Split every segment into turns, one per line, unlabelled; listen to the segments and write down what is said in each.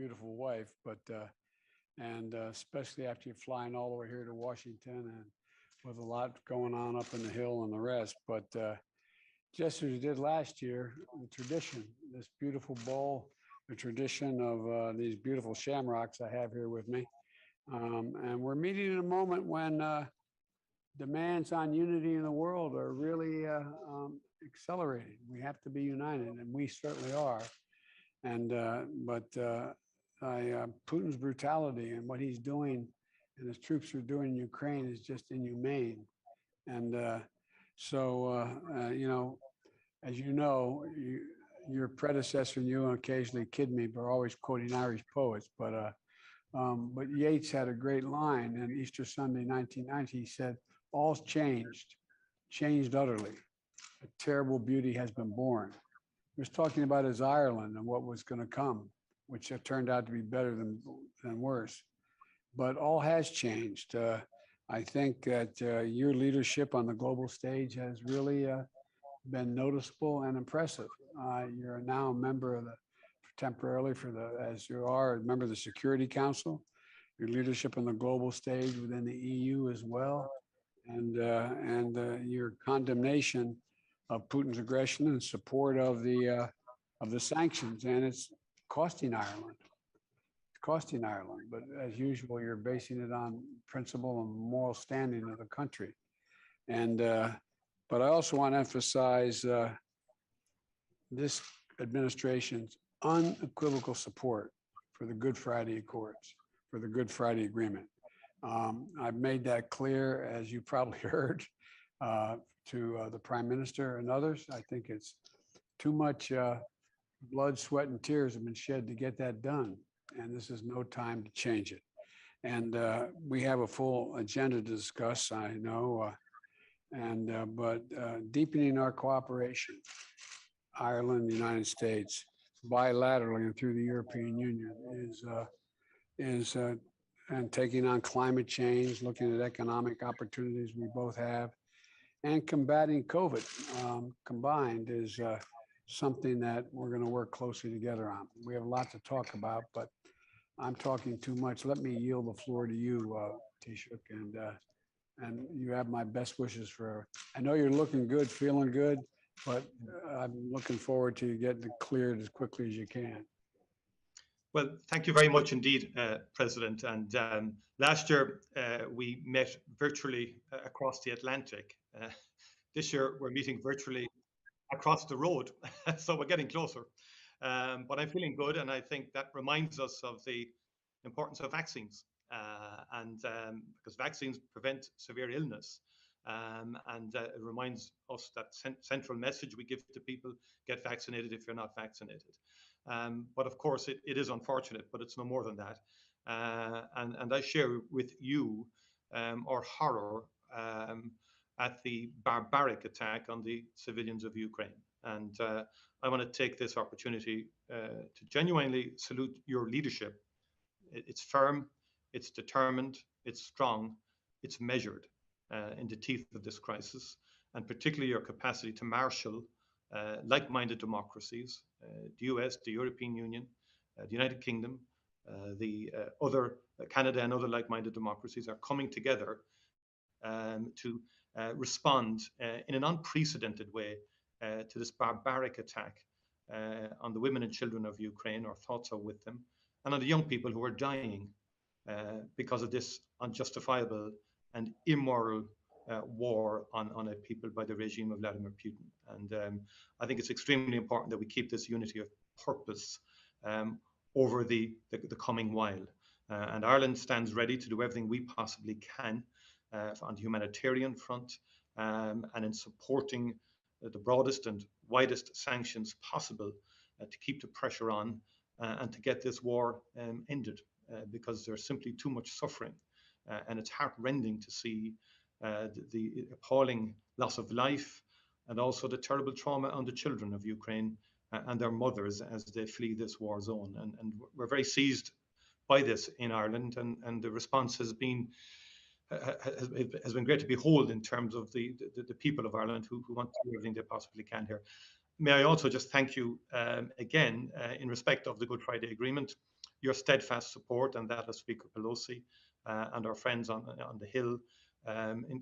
beautiful wife, but and especially after you're flying all the way here to Washington and with a lot going on up in the Hill and the rest. But just as we did last year, the tradition, this beautiful bowl, the tradition of these beautiful shamrocks I have here with me. And we're meeting in a moment when demands on unity in the world are really accelerating. We have to be united, and we certainly are. And Putin's brutality and what he's doing and his troops are doing in Ukraine is just inhumane. And you know, as you know, your predecessor and you occasionally kid me, but always quoting Irish poets. But Yeats had a great line in Easter Sunday, 1990. He said, "All's changed, changed utterly. A terrible beauty has been born." He was talking about his Ireland and what was going to come, which turned out to be better than worse. But all has changed. I think that your leadership on the global stage has really been noticeable and impressive. You're now a member of the, temporarily for the, as you are a member of the Security Council, your leadership on the global stage within the EU as well, and your condemnation of Putin's aggression and support of the sanctions, and it's costing Ireland. It's costing Ireland, but as usual, you're basing it on principle and moral standing of the country. And but I also want to emphasize this administration's unequivocal support for the Good Friday Accords, for the Good Friday Agreement. I've made that clear, as you probably heard, to the Prime Minister and others. I think it's too much blood, sweat, and tears have been shed to get that done, and this is no time to change it. And we have a full agenda to discuss, I know, but deepening our cooperation, Ireland, the United States, bilaterally and through the European Union and taking on climate change, looking at economic opportunities we both have, and combating COVID combined is something that we're going to work closely together on. We have a lot to talk about, but I'm talking too much. Let me yield the floor to you, Taoiseach, and you have my best wishes for. I know you're looking good, feeling good, but I'm looking forward to you getting it cleared as quickly as you can.
Well, thank you very much indeed, President. And last year, we met virtually across the Atlantic. This year, we're meeting virtually across the road. So we're getting closer. But I'm feeling good. And I think that reminds us of the importance of vaccines. Because vaccines prevent severe illness. And it reminds us that central message we give to people: get vaccinated if you're not vaccinated. But of course, it is unfortunate, but it's no more than that. And I share with you our horror at the barbaric attack on the civilians of Ukraine. And I want to take this opportunity to genuinely salute your leadership. It's firm, it's determined, it's strong, it's measured in the teeth of this crisis, and particularly your capacity to marshal like-minded democracies, the US, the European Union, the United Kingdom, the other Canada and other like-minded democracies are coming together to respond in an unprecedented way to this barbaric attack on the women and children of Ukraine. Our thoughts are with them, and on the young people who are dying because of this unjustifiable and immoral war on a people by the regime of Vladimir Putin. And I think it's extremely important that we keep this unity of purpose over the coming while. And Ireland stands ready to do everything we possibly can on the humanitarian front and in supporting the broadest and widest sanctions possible to keep the pressure on and to get this war ended, because there's simply too much suffering. And it's heartrending to see the appalling loss of life and also the terrible trauma on the children of Ukraine and their mothers as they flee this war zone. And we're very seized by this in Ireland, and the response has been great to behold in terms of the people of Ireland who want to do everything they possibly can here. May I also just thank you again in respect of the Good Friday Agreement your steadfast support and that of Speaker Pelosi and our friends on the Hill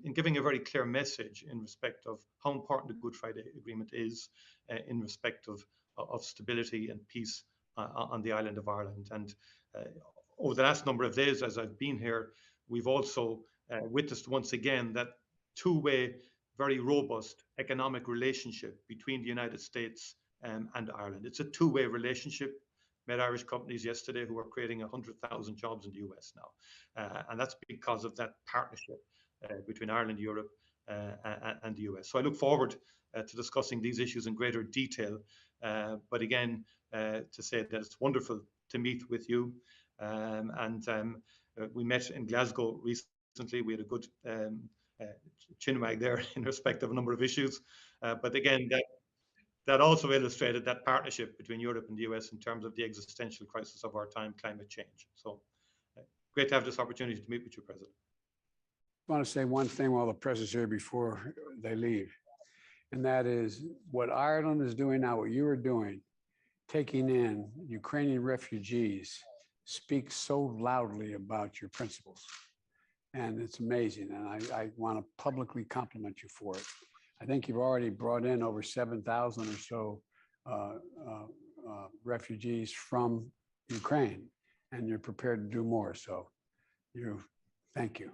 in giving a very clear message in respect of how important the Good Friday Agreement is in respect of stability and peace on the island of Ireland. And over the last number of days, as I've been here, we've also witnessed once again that two-way, very robust economic relationship between the United States and Ireland. It's a two-way relationship. Met Irish companies yesterday who are creating 100,000 jobs in the US now. And that's because of that partnership between Ireland, Europe, and the US. So I look forward to discussing these issues in greater detail. But again, to say that it's wonderful to meet with you. We met in Glasgow recently. We had a good chinwag there in respect of a number of issues. But again, that also illustrated that partnership between Europe and the US in terms of the existential crisis of our time, climate change. So great to have this opportunity to meet with you, President.
I want to say one thing while the president's here before they leave, and that is what Ireland is doing now, what you are doing, taking in Ukrainian refugees, speaks so loudly about your principles. And it's amazing. And I want to publicly compliment you for it. I think you've already brought in over 7,000 or so refugees from Ukraine, and you're prepared to do more. So thank you.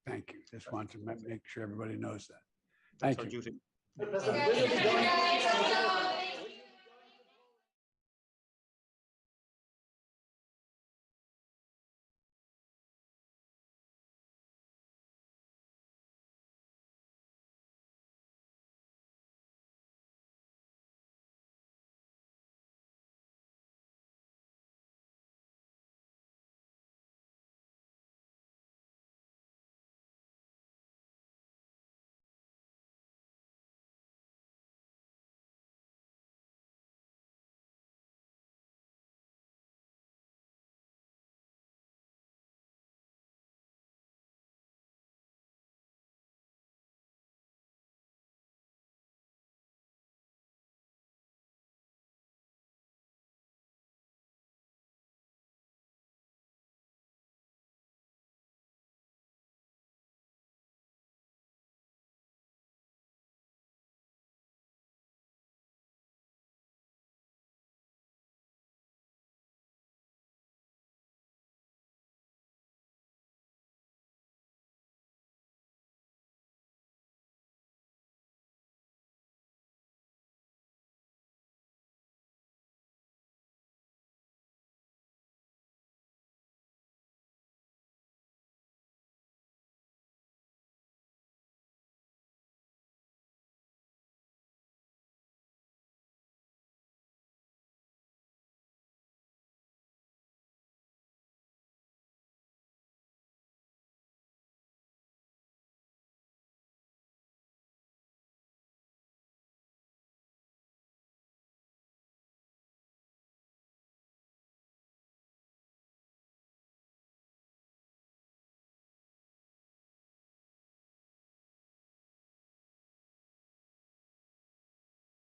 Thank you. Just want to make sure everybody knows that. Thank you.
That's our duty.